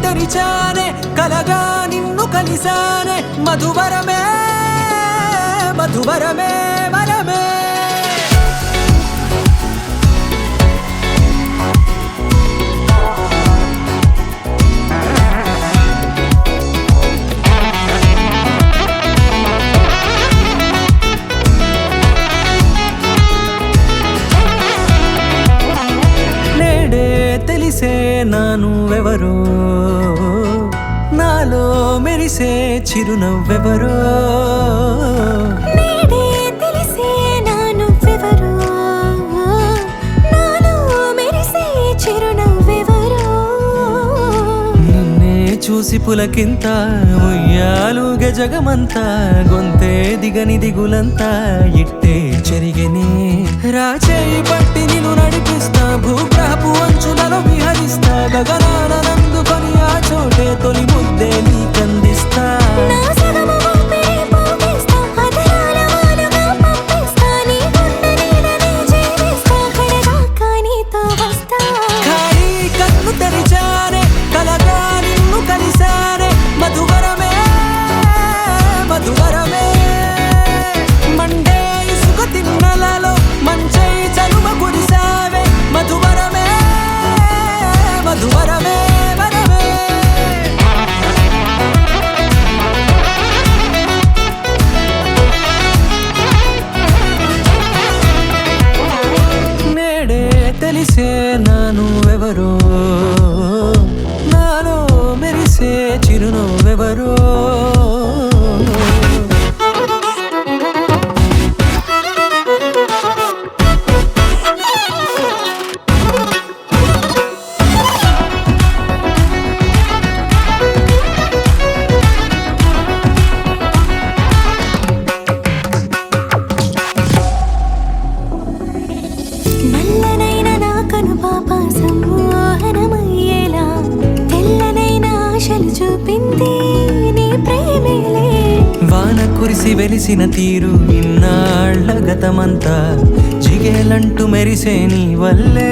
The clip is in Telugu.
తెరిచానే కలగా నిన్ను కలిసానే మధువరమే మధువరమే వరమే తెలిసే నానువెవరో నాలో మెరిసే చిరునవ్వెవరో నేడే తెలిసే నానువెవరో నాలో మెరిసే చిరునవ్వెవరో నిన్నే చూసి పులకింత ఉయ్యాలుగే జగమంతా గొంతే దిగని దిగులంతా ఇట్టే చెరిగెనే రాచేయి పట్టి నిన్ను నడిపిస్తా భూగ్రహపు అంచులలో విహరిస్తా గగనాన నందుకొని ఆ చోటే తొలి ముద్దే నీకందిస్తా నా సగము ఊపిరి పోగేస్తా అదరాల వాలుగా పంపిస్తా నీ గుండె నీడనే జీవిస్తా కడదాకా నీతో వస్తా ఖాళీ కన్ను తెరిచానే కలగా నిన్ను కలిసానే మధువరమే మధువరమే మండే ఇసుక తిన్నలలో మంచై చలువ కురిసావే మధువరమే మధువరమే వరమే నేడే తెలిసే నానువెవరో నాలో మెరిసే చిరునవ్వెవరో నల్లనైన నా కనుపాప సమ్మోహనమయ్యేలా తెల్లనైన ఆశలు చూపింది నీ ప్రేమేలే వాన కురిసి వెలిసిన తీరు ఇన్నాళ్ల గతమంతా జిగేలంటూ మెరిసే నీ వల్లే